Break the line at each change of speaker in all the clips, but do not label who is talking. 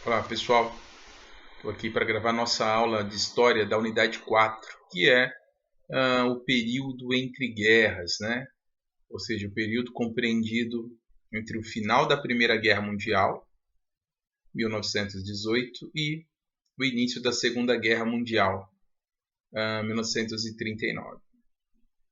Olá pessoal, estou aqui para gravar nossa aula de História da Unidade 4, que é o período entre guerras, né? Ou seja, o período compreendido entre o final da Primeira Guerra Mundial, 1918, e o início da Segunda Guerra Mundial, 1939.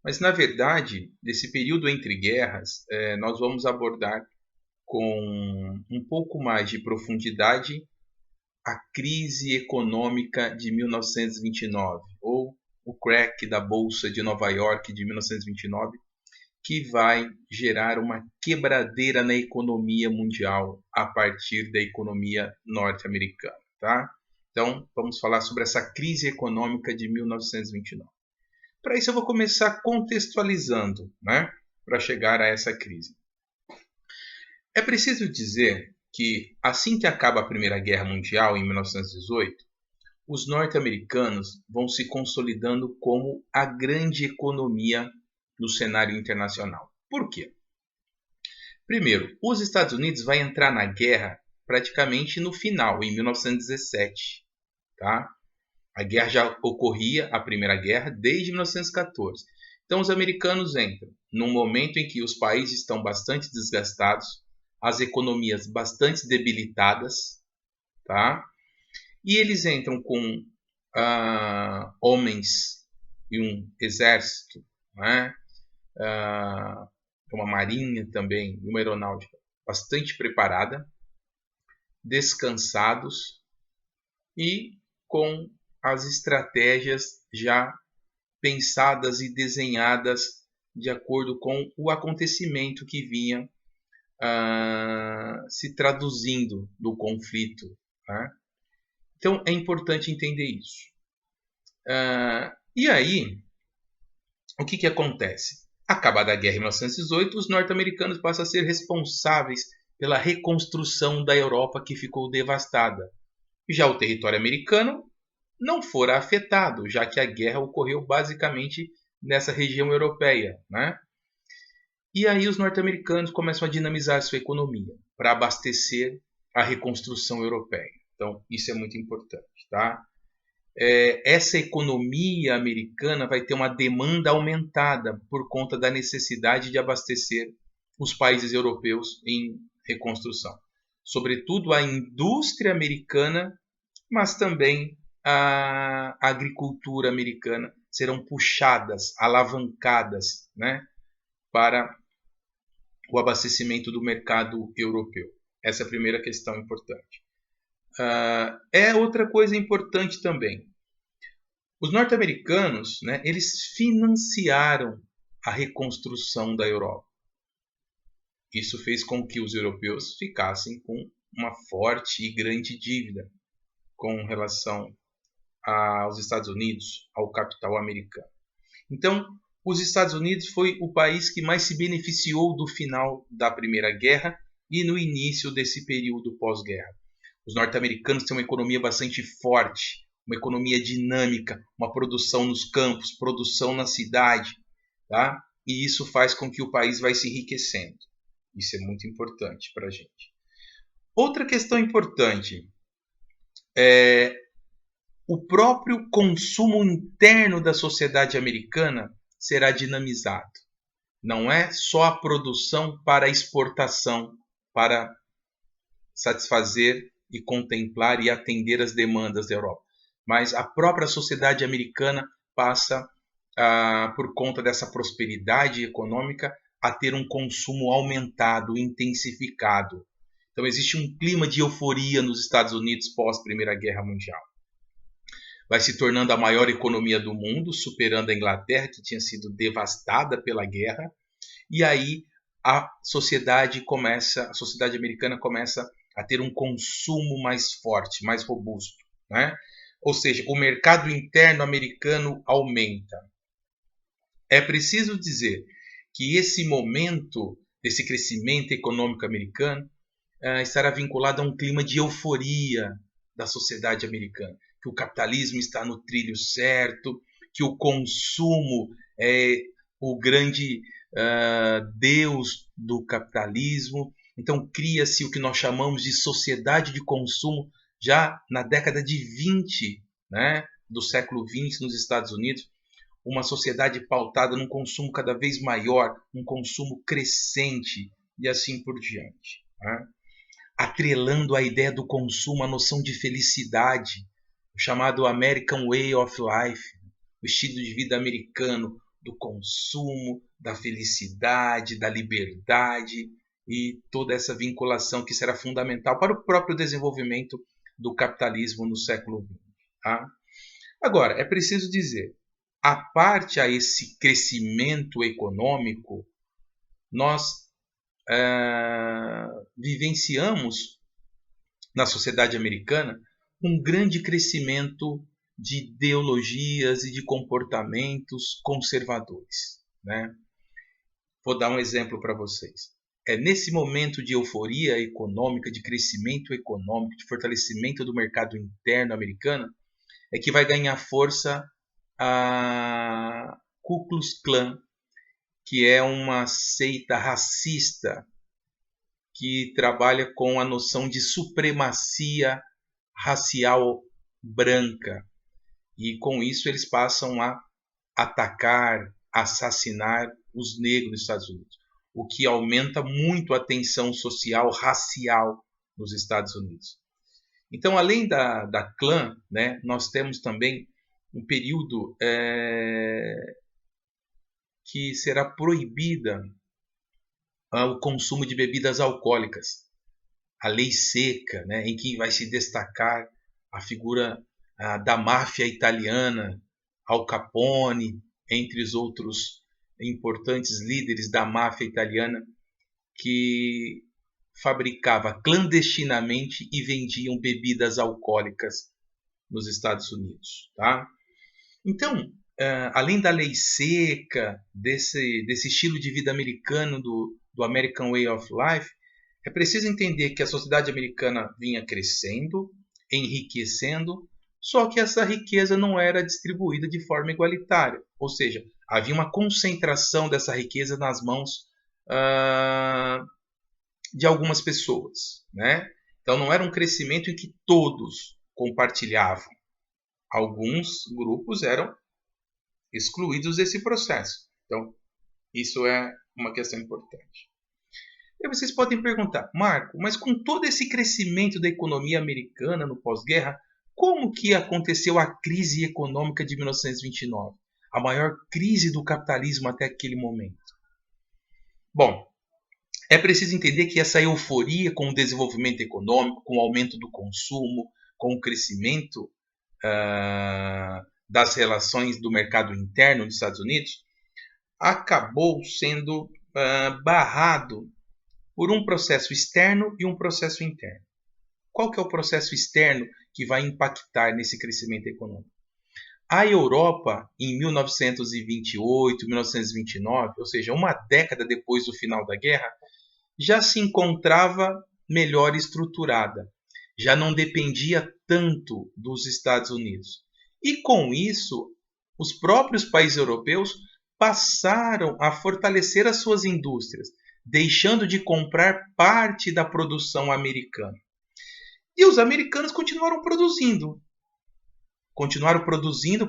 Mas, na verdade, desse período entre guerras, nós vamos abordar com um pouco mais de profundidade a crise econômica de 1929, ou o crack da Bolsa de Nova York de 1929, que vai gerar uma quebradeira na economia mundial a partir da economia norte-americana. Tá? Então, vamos falar sobre essa crise econômica de 1929. Para isso, eu vou começar contextualizando, né, para chegar a essa crise. É preciso dizer que, assim que acaba a Primeira Guerra Mundial, em 1918, os norte-americanos vão se consolidando como a grande economia no cenário internacional. Por quê? Primeiro, os Estados Unidos vai entrar na guerra praticamente no final, em 1917. Tá? A guerra já ocorria, a Primeira Guerra, desde 1914. Então, os americanos entram num momento em que os países estão bastante desgastados, as economias bastante debilitadas, tá? E eles entram com homens e um exército, né? Uma marinha também, uma aeronáutica bastante preparada, descansados e com as estratégias já pensadas e desenhadas de acordo com o acontecimento que vinha se traduzindo do conflito. Né? Então é importante entender isso. E aí, o que acontece? Acabada a guerra em 1918, os norte-americanos passam a ser responsáveis pela reconstrução da Europa que ficou devastada. Já o território americano não fora afetado, já que a guerra ocorreu basicamente nessa região europeia. Né? E aí os norte-americanos começam a dinamizar sua economia para abastecer a reconstrução europeia. Então, isso é muito importante. Tá? Essa economia americana vai ter uma demanda aumentada por conta da necessidade de abastecer os países europeus em reconstrução. Sobretudo a indústria americana, mas também a agricultura americana serão puxadas, alavancadas, né, para o abastecimento do mercado europeu. Essa é a primeira questão importante. Outra coisa importante também. Os norte-americanos, né, eles financiaram a reconstrução da Europa. Isso fez com que os europeus ficassem com uma forte e grande dívida com relação aos Estados Unidos, ao capital americano. Então, os Estados Unidos foi o país que mais se beneficiou do final da Primeira Guerra e no início desse período pós-guerra. Os norte-americanos têm uma economia bastante forte, uma economia dinâmica, uma produção nos campos, produção na cidade, tá? E isso faz com que o país vai se enriquecendo. Isso é muito importante para a gente. Outra questão importante é o próprio consumo interno da sociedade americana será dinamizado. Não é só a produção para a exportação, para satisfazer e contemplar e atender as demandas da Europa. Mas a própria sociedade americana passa, por conta dessa prosperidade econômica, a ter um consumo aumentado, intensificado. Então existe um clima de euforia nos Estados Unidos pós Primeira Guerra Mundial. Vai se tornando a maior economia do mundo, superando a Inglaterra, que tinha sido devastada pela guerra. E aí a sociedade americana começa a ter um consumo mais forte, mais robusto. Né? Ou seja, o mercado interno americano aumenta. É preciso dizer que esse momento, esse crescimento econômico americano, estará vinculado a um clima de euforia da sociedade americana, que o capitalismo está no trilho certo, que o consumo é o grande deus do capitalismo. Então cria-se o que nós chamamos de sociedade de consumo já na década de 20, né, do século 20 nos Estados Unidos, uma sociedade pautada num consumo cada vez maior, um consumo crescente e assim por diante, né? Atrelando a ideia do consumo à noção de felicidade, o chamado American Way of Life, o estilo de vida americano do consumo, da felicidade, da liberdade e toda essa vinculação que será fundamental para o próprio desenvolvimento do capitalismo no século XX. Tá? Agora, é preciso dizer, à parte a esse crescimento econômico, nós vivenciamos na sociedade americana um grande crescimento de ideologias e de comportamentos conservadores, né? Vou dar um exemplo para vocês. É nesse momento de euforia econômica, de crescimento econômico, de fortalecimento do mercado interno americano, é que vai ganhar força a Ku Klux Klan, que é uma seita racista que trabalha com a noção de supremacia racial branca. E com isso eles passam a atacar, assassinar os negros nos Estados Unidos, o que aumenta muito a tensão social racial nos Estados Unidos. Então, além da Klan, né, nós temos também um período que será proibida o consumo de bebidas alcoólicas. A lei seca, né, em que vai se destacar a figura da máfia italiana, Al Capone, entre os outros importantes líderes da máfia italiana, que fabricava clandestinamente e vendiam bebidas alcoólicas nos Estados Unidos. Tá? Então, além da lei seca, desse estilo de vida americano, do American Way of Life, é preciso entender que a sociedade americana vinha crescendo, enriquecendo, só que essa riqueza não era distribuída de forma igualitária. Ou seja, havia uma concentração dessa riqueza nas mãos de algumas pessoas, né? Então não era um crescimento em que todos compartilhavam. Alguns grupos eram excluídos desse processo. Então, isso é uma questão importante. E vocês podem perguntar, Marco, mas com todo esse crescimento da economia americana no pós-guerra, como que aconteceu a crise econômica de 1929? A maior crise do capitalismo até aquele momento. Bom, é preciso entender que essa euforia com o desenvolvimento econômico, com o aumento do consumo, com o crescimento das relações do mercado interno dos Estados Unidos, acabou sendo barrado por um processo externo e um processo interno. Qual que é o processo externo que vai impactar nesse crescimento econômico? A Europa, em 1928, 1929, ou seja, uma década depois do final da guerra, já se encontrava melhor estruturada, já não dependia tanto dos Estados Unidos. E com isso, os próprios países europeus passaram a fortalecer as suas indústrias, deixando de comprar parte da produção americana. E os americanos continuaram produzindo. Continuaram produzindo,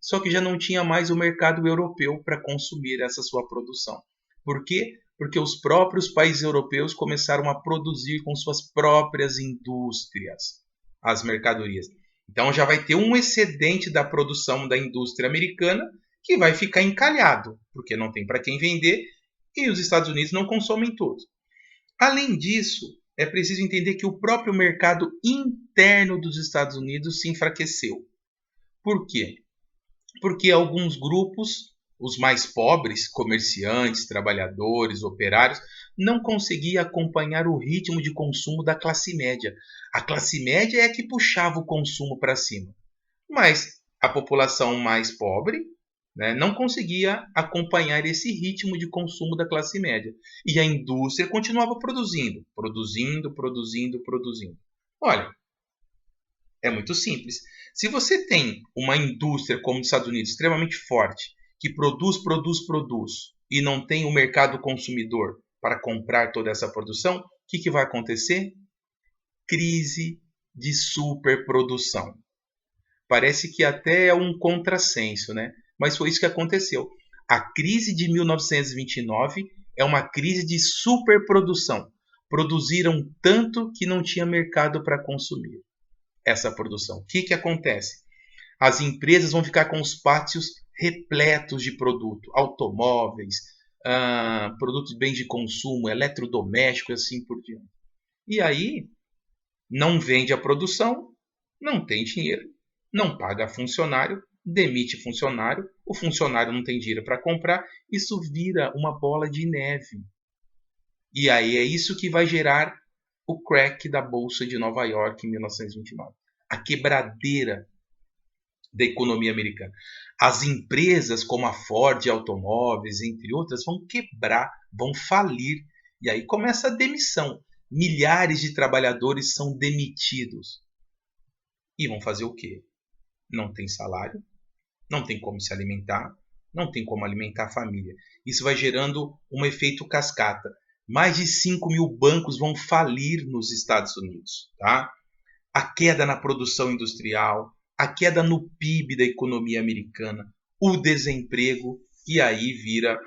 só que já não tinha mais o mercado europeu para consumir essa sua produção. Por quê? Porque os próprios países europeus começaram a produzir com suas próprias indústrias as mercadorias. Então já vai ter um excedente da produção da indústria americana que vai ficar encalhado, porque não tem para quem vender e os Estados Unidos não consomem tudo. Além disso, é preciso entender que o próprio mercado interno dos Estados Unidos se enfraqueceu. Por quê? Porque alguns grupos, os mais pobres, comerciantes, trabalhadores, operários, não conseguiam acompanhar o ritmo de consumo da classe média. A classe média é a que puxava o consumo para cima. Mas a população mais pobre, né, não conseguia acompanhar esse ritmo de consumo da classe média. E a indústria continuava produzindo. Olha, é muito simples. Se você tem uma indústria como os Estados Unidos extremamente forte, que produz e não tem o mercado consumidor para comprar toda essa produção, o que vai acontecer? Crise, de superprodução. Parece que até é um contrassenso, né? Mas foi isso que aconteceu. A crise de 1929 é uma crise de superprodução. Produziram tanto que não tinha mercado para consumir essa produção. O que acontece? As empresas vão ficar com os pátios repletos de produto, automóveis, produtos de bens de consumo, eletrodomésticos, assim por diante. E aí, não vende a produção, não tem dinheiro, não paga funcionário, demite funcionário, o funcionário não tem dinheiro para comprar, isso vira uma bola de neve. E aí é isso que vai gerar o crack da Bolsa de Nova York em 1929. A quebradeira da economia americana. As empresas como a Ford Automóveis, entre outras, vão quebrar, vão falir. E aí começa a demissão. Milhares de trabalhadores são demitidos. E vão fazer o quê? Não tem salário, não tem como se alimentar, não tem como alimentar a família. Isso vai gerando um efeito cascata. Mais de 5.000 bancos vão falir nos Estados Unidos. Tá? A queda na produção industrial, a queda no PIB da economia americana, o desemprego, e aí vira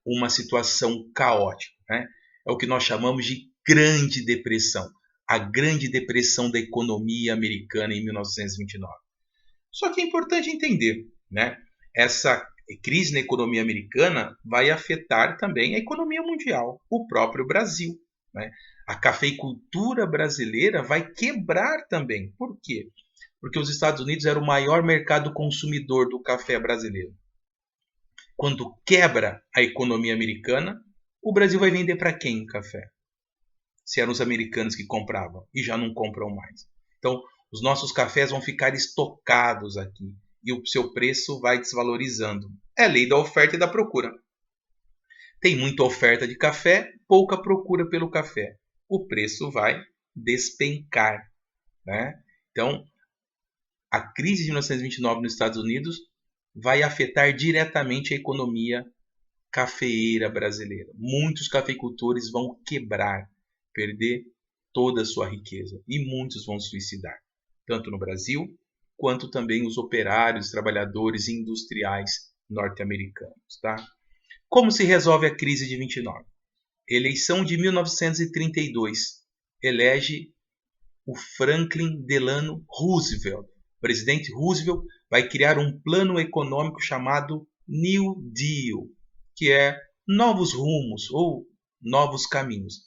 uma situação caótica. Né? É o que nós chamamos de Grande Depressão. A Grande Depressão da economia americana em 1929. Só que é importante entender, né? Essa crise na economia americana vai afetar também a economia mundial, o próprio Brasil. Né? A cafeicultura brasileira vai quebrar também. Por quê? Porque os Estados Unidos era o maior mercado consumidor do café brasileiro. Quando quebra a economia americana, o Brasil vai vender para quem o café? Se eram os americanos que compravam e já não compram mais. Então, os nossos cafés vão ficar estocados aqui e o seu preço vai desvalorizando. É a lei da oferta e da procura. Tem muita oferta de café, pouca procura pelo café. O preço vai despencar. Né? Então, a crise de 1929 nos Estados Unidos vai afetar diretamente a economia cafeeira brasileira. Muitos cafeicultores vão quebrar, perder toda a sua riqueza e muitos vão suicidar, tanto no Brasil quanto também os operários, trabalhadores e industriais norte-americanos. Tá? Como se resolve a crise de 29? Eleição de 1932 elege o Franklin Delano Roosevelt. O presidente Roosevelt vai criar um plano econômico chamado New Deal, que é novos rumos ou novos caminhos.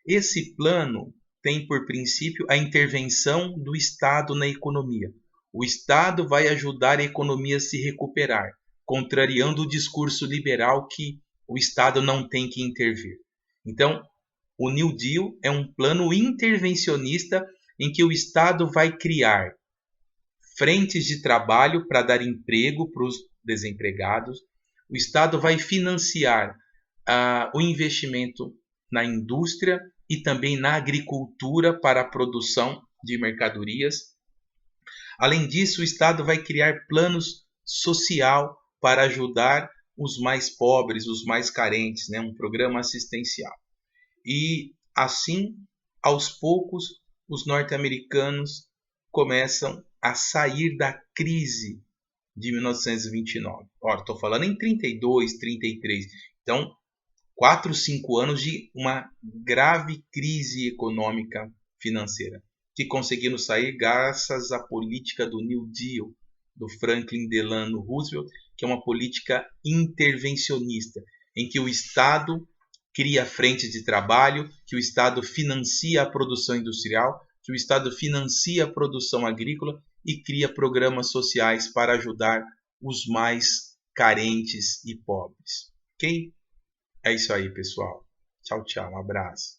Esse plano tem por princípio a intervenção do Estado na economia. O Estado vai ajudar a economia a se recuperar, contrariando o discurso liberal que o Estado não tem que intervir. Então, o New Deal é um plano intervencionista em que o Estado vai criar frentes de trabalho para dar emprego para os desempregados. O Estado vai financiar o investimento na indústria e também na agricultura para a produção de mercadorias. Além disso, o Estado vai criar planos social para ajudar os mais pobres, os mais carentes, né? Um programa assistencial. E assim, aos poucos, os norte-americanos começam a sair da crise de 1929. Estou falando em 32, 33. Então, 4, 5 anos de uma grave crise econômica financeira, que conseguiram sair graças à política do New Deal, do Franklin Delano Roosevelt, que é uma política intervencionista, em que o Estado cria frentes de trabalho, que o Estado financia a produção industrial, que o Estado financia a produção agrícola e cria programas sociais para ajudar os mais carentes e pobres. Ok? É isso aí, pessoal. Tchau, tchau. Um abraço.